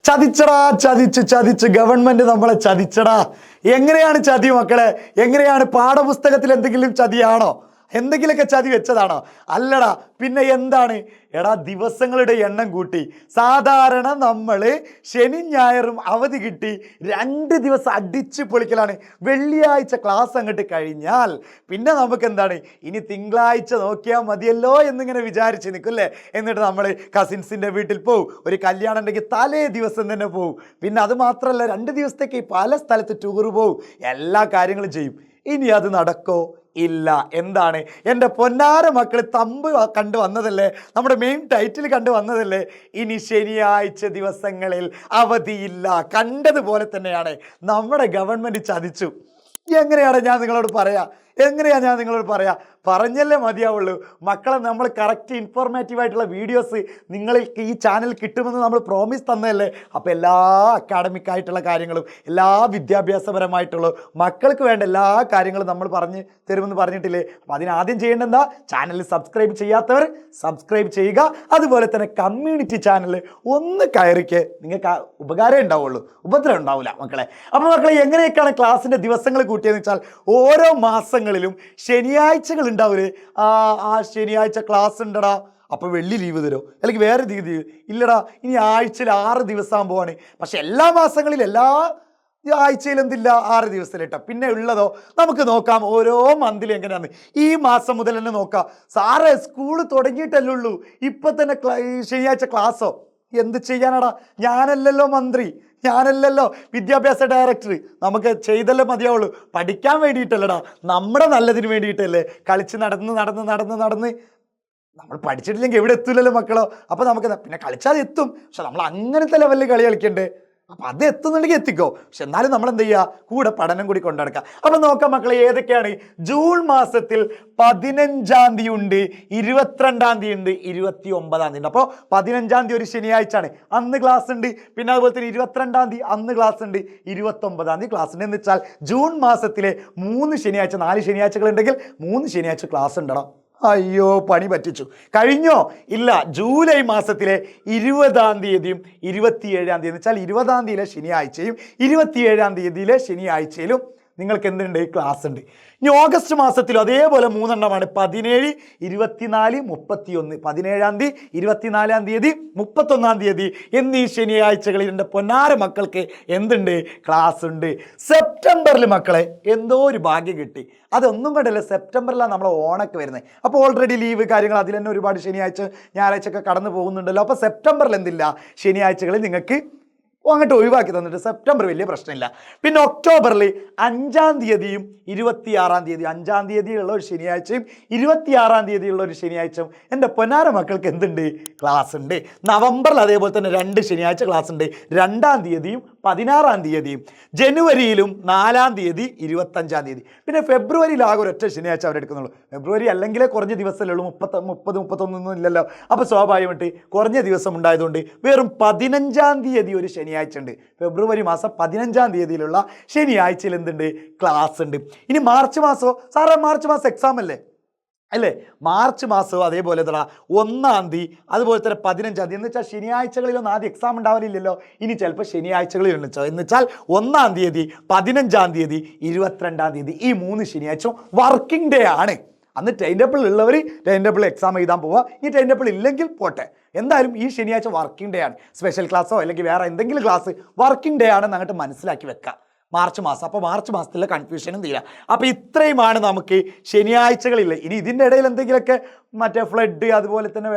ചതിച്ചടാ, ചതിച്ച് government നമ്മളെ ചതിച്ചടാ. എങ്ങനെയാണ് ചതി മക്കളെ? എങ്ങനെയാണ്? പാഠപുസ്തകത്തിൽ എന്തെങ്കിലും ചതിയാണോ? എന്തെങ്കിലുമൊക്കെ ചതി വെച്ചതാണോ? അല്ലടാ, പിന്നെ എന്താണ്? എടാ, ദിവസങ്ങളുടെ എണ്ണം കൂട്ടി. സാധാരണ നമ്മൾ ശനി ഞായറും അവധി കിട്ടി 2 ദിവസം അടിച്ച് പൊളിക്കലാണ്. വെള്ളിയാഴ്ച ക്ലാസ് അങ്ങോട്ട് കഴിഞ്ഞാൽ പിന്നെ നമുക്ക് എന്താണ്, ഇനി തിങ്കളാഴ്ച നോക്കിയാൽ മതിയല്ലോ എന്നിങ്ങനെ വിചാരിച്ച് നിൽക്കും അല്ലേ? എന്നിട്ട് നമ്മൾ കസിൻസിൻ്റെ വീട്ടിൽ പോവും. ഒരു കല്യാണം ഉണ്ടെങ്കിൽ തലേ ദിവസം തന്നെ പോവും. പിന്നെ അത് മാത്രമല്ല, 2 ദിവസത്തേക്ക് പല സ്ഥലത്ത് ടൂർ പോവും. എല്ലാ കാര്യങ്ങളും ചെയ്യും. ഇനി അത് നടക്കോ? ഇല്ല. എന്താണ്? എൻ്റെ പൊന്നാര മക്കൾ തമ്പ് കണ്ടു വന്നതല്ലേ? നമ്മുടെ മെയിൻ ടൈറ്റിൽ കണ്ടു വന്നതല്ലേ? ഇനി ശനിയാഴ്ച ദിവസങ്ങളിൽ അവധിയില്ല. കണ്ടതുപോലെ തന്നെയാണ് നമ്മുടെ ഗവൺമെൻറ് ചതിച്ചു. എങ്ങനെയാണ് ഞാൻ നിങ്ങളോട് പറയാ? പറഞ്ഞല്ലേ മതിയാവുള്ളൂ മക്കളെ. നമ്മൾ കറക്റ്റ് ഇൻഫോർമേറ്റീവായിട്ടുള്ള വീഡിയോസ് നിങ്ങൾക്ക് ഈ ചാനൽ കിട്ടുമെന്ന് നമ്മൾ പ്രോമിസ് തന്നതല്ലേ? അപ്പോൾ എല്ലാ അക്കാഡമിക് ആയിട്ടുള്ള കാര്യങ്ങളും എല്ലാ വിദ്യാഭ്യാസപരമായിട്ടുള്ള മക്കൾക്ക് വേണ്ട എല്ലാ കാര്യങ്ങളും നമ്മൾ പറഞ്ഞു തരുമെന്ന് പറഞ്ഞിട്ടില്ലേ? അപ്പോൾ അതിനാദ്യം ചെയ്യേണ്ടത് എന്താ? ചാനൽ സബ്സ്ക്രൈബ് ചെയ്യാത്തവർ സബ്സ്ക്രൈബ് ചെയ്യുക. അതുപോലെ തന്നെ കമ്മ്യൂണിറ്റി ചാനൽ ഒന്ന് കയറിക്ക്. നിങ്ങൾക്ക് ഉപകാരം ഉണ്ടാവുള്ളൂ, ഉപദ്രവം ഉണ്ടാവില്ല മക്കളെ. അപ്പോൾ മക്കളെ, എങ്ങനെയൊക്കെയാണ് ക്ലാസ്സിൻ്റെ ദിവസങ്ങൾ കൂട്ടിയെന്ന് വെച്ചാൽ, ഓരോ മാസങ്ങളിലും ശനിയാഴ്ചകൾ ഉണ്ടാവില്ലേ? ആ ശനിയാഴ്ച ക്ലാസ് ഉണ്ടടാ, അപ്പോൾ വെള്ളി ലീവ് തരുമോ? അല്ലെങ്കിൽ വേറെ തീയതി ഇല്ലടാ, ഇനി ആഴ്ചയിൽ 6 ദിവസം പോവാണ്. പക്ഷെ എല്ലാ മാസങ്ങളിലും എല്ലാ ആഴ്ചയിൽ എന്തില്ല, 6 ദിവസത്തിലിട്ടോ. പിന്നെ ഉള്ളതോ നമുക്ക് നോക്കാം ഓരോ മന്തിലും എങ്ങനെയാണ്. ഈ മാസം മുതൽ തന്നെ നോക്കാം. സാറേ, സ്കൂൾ തുടങ്ങിയിട്ടല്ലേ ഉള്ളൂ, ഇപ്പം തന്നെ ശനിയാഴ്ച ക്ലാസ്സോ? എന്ത് ചെയ്യാനാടാ? ഞാനല്ലല്ലോ മന്ത്രി, ഞാനല്ലല്ലോ വിദ്യാഭ്യാസ ഡയറക്ടർ. നമുക്ക് ചെയ്തല്ലേ മതിയാവുള്ളൂ. പഠിക്കാൻ വേണ്ടിയിട്ടല്ലടാ, നമ്മുടെ നല്ലതിന് വേണ്ടിയിട്ടല്ലേ. കളിച്ച് നടന്ന് നമ്മൾ പഠിച്ചിട്ടില്ലെങ്കിൽ എവിടെ എത്തൂലല്ലോ മക്കളോ. അപ്പോൾ നമുക്ക് പിന്നെ കളിച്ചാൽ എത്തും, പക്ഷെ നമ്മൾ അങ്ങനത്തെ ലെവലിൽ കളി കളിക്കണ്ടേ? അപ്പം അത് എത്തുന്നുണ്ടെങ്കിൽ എത്തിക്കോ, പക്ഷെ എന്നാലും നമ്മൾ എന്ത് ചെയ്യുക? കൂടെ പഠനം കൂടി കൊണ്ടുനടക്കുക. അപ്പം നോക്കാം മക്കളെ, ഏതൊക്കെയാണ്? ജൂൺ മാസത്തിൽ 15-ാം തീയതി ഉണ്ട്, 22-ാം തീയതി ഉണ്ട്, 29-ാം തീയതി ഉണ്ട്. അപ്പോൾ 15-ാം തീയതി ഒരു ശനിയാഴ്ച ആണ്, അന്ന് ക്ലാസ് ഉണ്ട്. പിന്നെ അതുപോലെ തന്നെ 22-ാം തീയതി അന്ന് ക്ലാസ് ഉണ്ട്, 29-ാം തീയതി ക്ലാസ് ഉണ്ട്. എന്ന് വെച്ചാൽ ജൂൺ മാസത്തിലെ 3 ശനിയാഴ്ച, 4 ശനിയാഴ്ചകൾ ഉണ്ടെങ്കിൽ 3 ശനിയാഴ്ച ക്ലാസ് ഉണ്ടോ? അയ്യോ, പണി പറ്റിച്ചു. കഴിഞ്ഞോ? ഇല്ല. ജൂലൈ മാസത്തിലെ 20-ാം തീയതിയും 27-ാം തീയതി എന്ന് വെച്ചാൽ 20-ാം തീയതിയിലെ ശനിയാഴ്ചയും 27-ാം തീയതിയിലെ ശനിയാഴ്ചയിലും നിങ്ങൾക്ക് എന്തുണ്ട്? ക്ലാസ് ഉണ്ട്. ഇനി ഓഗസ്റ്റ് മാസത്തിലും അതേപോലെ 3 എണ്ണമാണ്. 17, 24, 31. 17-ാം തീയതി, 24-ാം തീയതി, 31-ാം തീയതി എന്നീ ശനിയാഴ്ചകളിൽ എൻ്റെ പൊന്നാര മക്കൾക്ക് എന്തുണ്ട്? ക്ലാസ് ഉണ്ട്. സെപ്റ്റംബറിൽ മക്കളെ എന്തോ ഒരു ഭാഗ്യം കിട്ടി. അതൊന്നും കണ്ടല്ലേ, സെപ്റ്റംബറിലാണ് നമ്മൾ ഓണൊക്കെ വരുന്നത്. അപ്പോൾ ഓൾറെഡി ലീവ് കാര്യങ്ങൾ അതിൽ തന്നെ ഒരുപാട് ശനിയാഴ്ച ഞായറാഴ്ച ഒക്കെ കടന്നു പോകുന്നുണ്ടല്ലോ. അപ്പോൾ സെപ്റ്റംബറിൽ എന്തില്ല? ശനിയാഴ്ചകളിൽ നിങ്ങൾക്ക് അങ്ങോട്ട് ഒഴിവാക്കി തന്നിട്ട് സെപ്റ്റംബർ വലിയ പ്രശ്നമില്ല. പിന്നെ ഒക്ടോബറിൽ 5-ാം തീയതിയും 26-ാം തീയതി, 5-ാം തീയതിയുള്ള ഒരു ശനിയാഴ്ചയും 26-ാം തീയതിയുള്ള ഒരു ശനിയാഴ്ചയും എൻ്റെ പൊന്നാര മക്കൾക്ക് എന്തുണ്ട്? ക്ലാസ് ഉണ്ട്. നവംബറിൽ അതേപോലെ തന്നെ 2 ശനിയാഴ്ച ക്ലാസ് ഉണ്ട്, 2-ാം തീയതിയും 16-ാം തീയതിയും. ജനുവരിയിലും 4-ാം തീയതി, 25-ാം തീയതി. പിന്നെ ഫെബ്രുവരിയിൽ ആകെ ഒരൊറ്റ ശനിയാഴ്ച അവരെടുക്കുന്നുള്ളൂ. ഫെബ്രുവരി അല്ലെങ്കിൽ കുറഞ്ഞ ദിവസമല്ലേ ഉള്ളൂ, 30, 31 ഇല്ലല്ലോ. അപ്പോൾ സ്വാഭാവികമായിട്ട് കുറഞ്ഞ ദിവസം ഉണ്ടായതുകൊണ്ട് വെറും 15-ാം തീയതി ഒരു ശനിയാഴ്ച ഉണ്ട്. ഫെബ്രുവരി മാസം 15-ാം തീയതിയിലുള്ള ശനിയാഴ്ചയിൽ എന്തുണ്ട്? ക്ലാസ് ഉണ്ട്. ഇനി മാർച്ച് മാസമോ? സാറേ, മാർച്ച് മാസം എക്സാം അല്ലേ? മാർച്ച് മാസവും അതേപോലെ തന്നെ 1-ാം തീയതി അതുപോലെ തന്നെ 15-ാം തീയതി എന്ന് വെച്ചാൽ ശനിയാഴ്ചകളിലൊന്നും ആദ്യം എക്സാം ഉണ്ടാവലില്ലല്ലോ. ഇനി ചിലപ്പോൾ ശനിയാഴ്ചകളിൽ എന്ന് വെച്ചാൽ 1-ാം തീയതി, 15-ാം തീയതി, 22-ാം തീയതി ഈ 3 ശനിയാഴ്ച വർക്കിംഗ് ഡേ ആണ്. അന്ന് ടൈം ടേബിൾ ഉള്ളവർ ടൈം ടേബിൾ എക്സാം എഴുതാൻ പോവുക. ഈ ടൈം ടേബിൾ ഇല്ലെങ്കിൽ പോട്ടെ, എന്തായാലും ഈ ശനിയാഴ്ച വർക്കിംഗ് ഡേ ആണ്. സ്പെഷ്യൽ ക്ലാസ്സോ അല്ലെങ്കിൽ വേറെ എന്തെങ്കിലും ക്ലാസ് വർക്കിംഗ് ഡേ ആണെന്ന് അങ്ങോട്ട് മനസ്സിലാക്കി വെക്കുക. മാർച്ച് മാസം. അപ്പോൾ മാർച്ച് മാസത്തിലെ കൺഫ്യൂഷനും തീരാം. അപ്പോൾ ഇത്രയുമാണ് നമുക്ക് ശനിയാഴ്ചകളില്ല. ഇനി ഇതിൻ്റെ ഇടയിൽ എന്തെങ്കിലുമൊക്കെ മറ്റേ ഫ്ലഡ് അതുപോലെ തന്നെ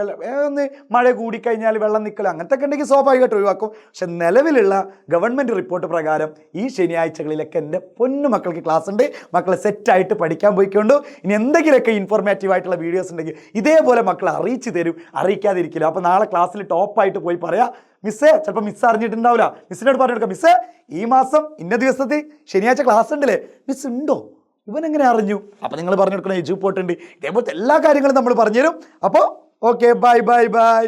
ഒന്ന് മഴ കൂടിക്കഴിഞ്ഞാൽ വെള്ളം നിൽക്കൽ അങ്ങനത്തെ ഒക്കെ ഉണ്ടെങ്കിൽ സ്വാഭാവികമായിട്ട് ഒഴിവാക്കും. പക്ഷെ നിലവിലുള്ള ഗവൺമെൻറ് റിപ്പോർട്ട് പ്രകാരം ഈ ശനിയാഴ്ചകളിലൊക്കെ എൻ്റെ പൊന്നു മക്കൾക്ക് ക്ലാസ് ഉണ്ട്. മക്കളെ സെറ്റായിട്ട് പഠിക്കാൻ പോയിക്കൊണ്ടു. ഇനി എന്തെങ്കിലുമൊക്കെ ഇൻഫോർമേറ്റീവ് ആയിട്ടുള്ള വീഡിയോസ് ഉണ്ടെങ്കിൽ ഇതേപോലെ മക്കളെ അറിയിച്ചു തരും, അറിയിക്കാതിരിക്കില്ല. അപ്പോൾ നാളെ ക്ലാസ്സിൽ ടോപ്പായിട്ട് പോയി പറയാം, മിസ്സേ, ചിലപ്പോൾ മിസ്സ് അറിഞ്ഞിട്ടുണ്ടാവില്ല, മിസ്സിനോട് പറഞ്ഞു കൊടുക്കാം, മിസ്സേ ഈ മാസം ഇന്ന ദിവസത്തിൽ ശനിയാഴ്ച ക്ലാസ് ഉണ്ടല്ലേ, മിസ് ഉണ്ടോ, ഇവൻ എങ്ങനെ അറിഞ്ഞു? അപ്പോൾ നിങ്ങൾ പറഞ്ഞു കൊടുക്കണം, എജു പോട്ടുണ്ട്. ഇതേപോലത്തെ എല്ലാ കാര്യങ്ങളും നമ്മൾ പറഞ്ഞുതരും. അപ്പോൾ ഓക്കെ, ബൈ.